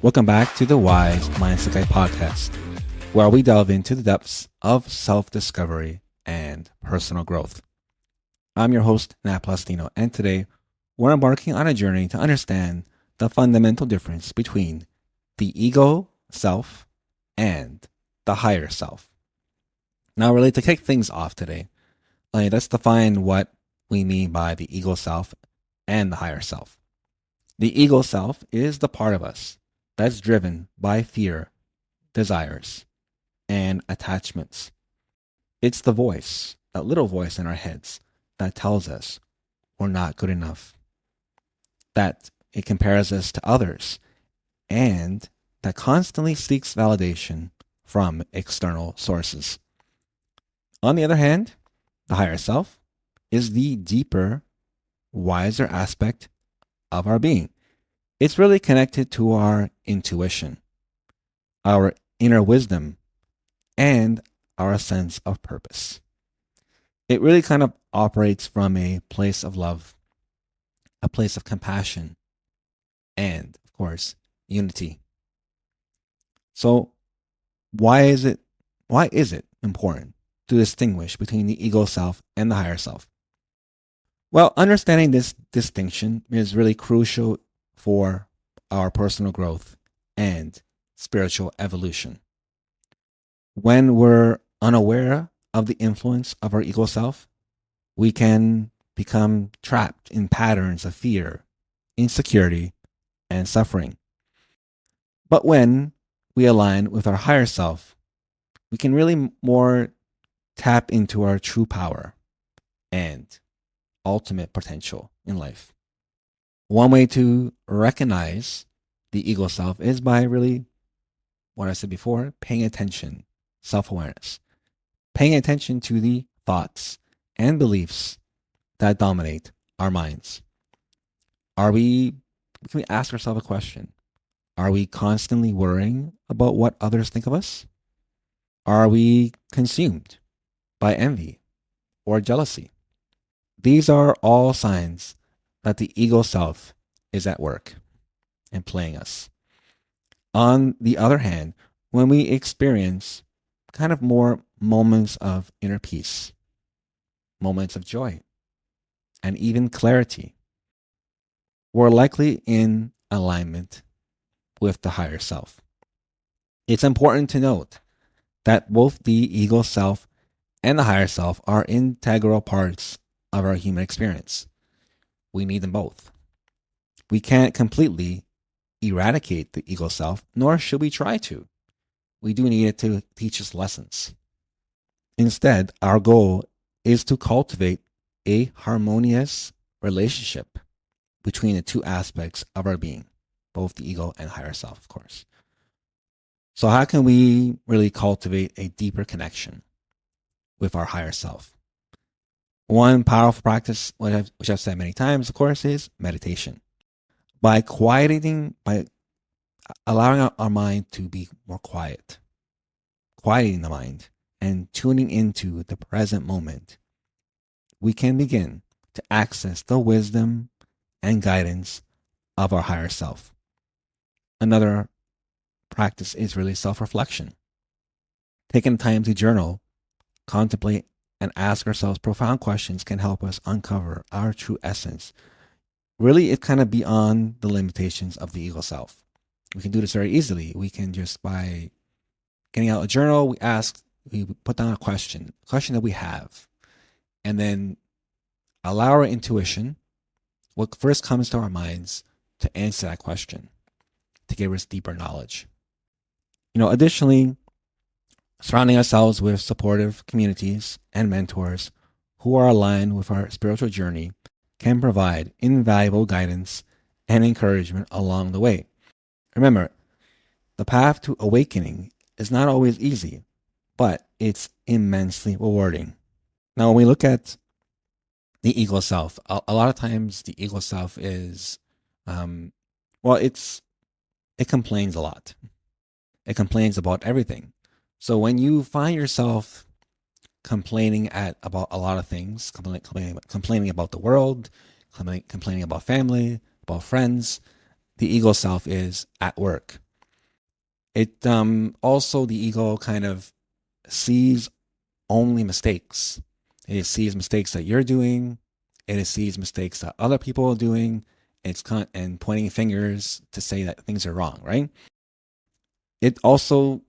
Welcome back to the Wise Mindset Guy podcast, where we delve into the depths of self-discovery and personal growth. I'm your host, Nat Plastino, and today we're embarking on a journey to understand the fundamental difference between the ego self and the higher self. Now, really, to kick things off today, let's define what we mean by the ego self and the higher self. The ego self is the part of us that's driven by fear, desires, and attachments. It's the voice, that little voice in our heads, that tells us we're not good enough, that it compares us to others, and that constantly seeks validation from external sources. On the other hand, the higher self is the deeper, wiser aspect of our being. It's really connected to our intuition, our inner wisdom, and our sense of purpose. It really kind of operates from a place of love, a place of compassion, and, of course, unity. So, why is it important to distinguish between the ego self and the higher self? Well, understanding this distinction is really crucial for our personal growth and spiritual evolution. When we're unaware of the influence of our ego self, we can become trapped in patterns of fear, insecurity, and suffering. But when we align with our higher self, we can really more tap into our true power and ultimate potential in life. One way to recognize the ego self is by really, what I said before, paying attention, self-awareness, paying attention to the thoughts and beliefs that dominate our minds. Can we ask ourselves a question? Are we constantly worrying about what others think of us? Are we consumed by envy or jealousy? These are all signs that the ego self is at work and playing us. On the other hand, when we experience kind of more moments of inner peace, moments of joy, and even clarity, we're likely in alignment with the higher self. It's important to note that both the ego self and the higher self are integral parts of our human experience. We need them both. We can't completely eradicate the ego self, nor should we try to. We do need it to teach us lessons. Instead, our goal is to cultivate a harmonious relationship between the two aspects of our being, both the ego and higher self, of course. So how can we really cultivate a deeper connection with our higher self? One powerful practice, which I've said many times, of course, is meditation. By allowing our mind to be more quiet, quieting the mind, and tuning into the present moment, we can begin to access the wisdom and guidance of our higher self. Another practice is really self-reflection. Taking time to journal, contemplate, and ask ourselves profound questions can help us uncover our true essence. Really, it's kind of beyond the limitations of the ego self. We can do this very easily. We can just, by getting out a journal, we put down a question that we have, and then allow our intuition, what first comes to our minds, to answer that question, to give us deeper knowledge. Additionally, surrounding ourselves with supportive communities and mentors who are aligned with our spiritual journey can provide invaluable guidance and encouragement along the way. Remember, the path to awakening is not always easy, but it's immensely rewarding. Now, when we look at the ego self, a lot of times the ego self is, it complains a lot. It complains about everything. So when you find yourself complaining about a lot of things, complaining about the world, complaining about family, about friends, the ego self is at work. It also, the ego kind of sees only mistakes. It sees mistakes that you're doing. It sees mistakes that other people are doing. And pointing fingers to say that things are wrong, right? It also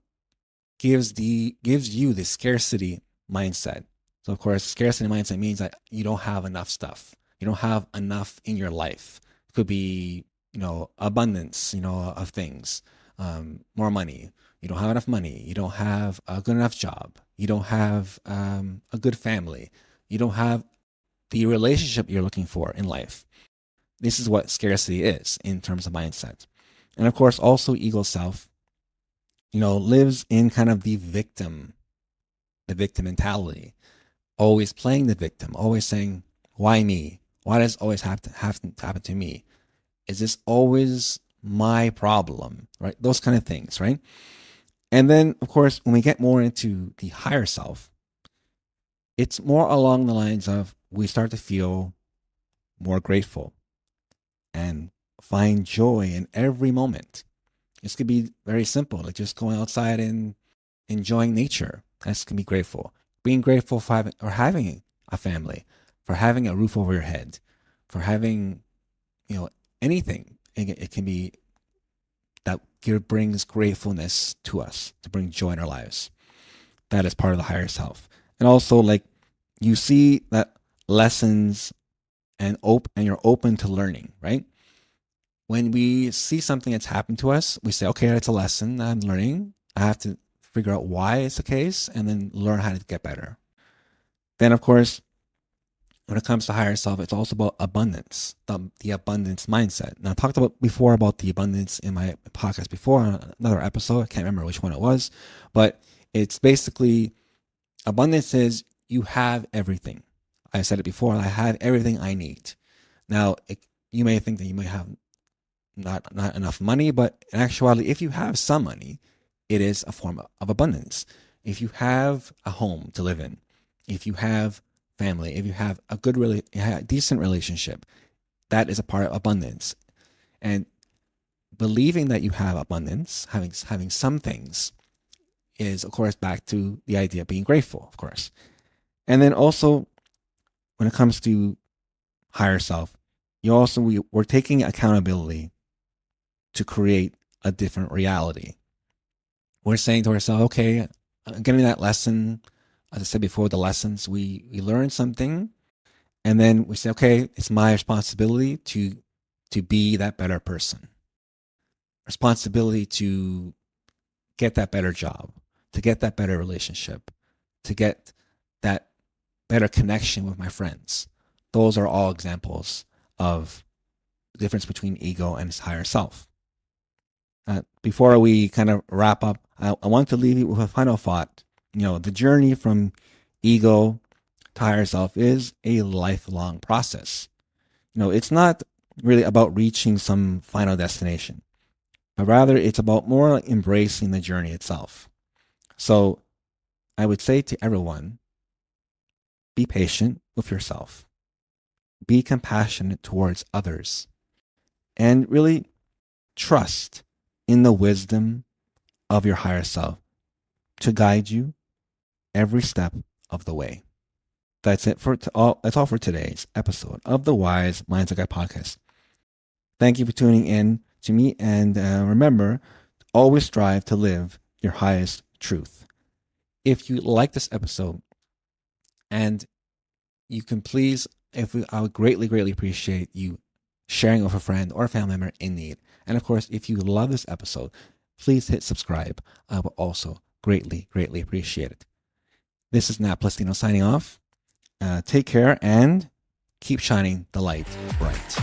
gives you the scarcity mindset. So of course, scarcity mindset means that you don't have enough stuff. You don't have enough in your life. It could be, abundance, of things, more money. You don't have enough money. You don't have a good enough job. You don't have a good family. You don't have the relationship you're looking for in life. This is what scarcity is in terms of mindset. And of course, also ego self, lives in kind of the victim mentality, always playing the victim, always saying, why me? Why does it always have to happen to me? Is this always my problem? Right? Those kind of things, right? And then, of course, when we get more into the higher self, it's more along the lines of we start to feel more grateful and find joy in every moment. This could be very simple, like just going outside and enjoying nature. That's can be grateful. Being grateful for having a family, for having a roof over your head, for having, anything. It can be that brings gratefulness to us, to bring joy in our lives. That is part of the higher self. And also, like, you see that lessons and you're open to learning, right? When we see something that's happened to us, we say, okay, it's a lesson I'm learning. I have to figure out why it's the case and then learn how to get better. Then, of course, when it comes to higher self, it's also about abundance, the abundance mindset. Now, I talked before about the abundance in my podcast before on another episode. I can't remember which one it was, but it's basically abundance is you have everything. I said it before. I have everything I need. Now, you may think that you might have not enough money, but in actuality, if you have some money, it is a form of abundance. If you have a home to live in, if you have family, if you have a decent relationship, that is a part of abundance. And believing that you have abundance, having some things, is of course back to the idea of being grateful, of course. And then also, when it comes to higher self, we're taking accountability to create a different reality. We're saying to ourselves, okay, getting that lesson, as I said before, the lessons, we learn something, and then we say, okay, it's my responsibility to be that better person. Responsibility to get that better job, to get that better relationship, to get that better connection with my friends. Those are all examples of the difference between ego and its higher self. Before we kind of wrap up, I want to leave you with a final thought. The journey from ego to higher self is a lifelong process. It's not really about reaching some final destination, but rather it's about more embracing the journey itself. So I would say to everyone, be patient with yourself, be compassionate towards others, and really trust in the wisdom of your higher self to guide you every step of the way. That's it that's all for today's episode of the Wise Mindset Guy podcast. Thank you for tuning in to me, and remember, always strive to live your highest truth. If you like this episode, and you can please, I would greatly, greatly appreciate you sharing with a friend or a family member in need. And of course, if you love this episode, please hit subscribe. I will also greatly, greatly appreciate it. This is Nat Plastino signing off. Take care and keep shining the light bright.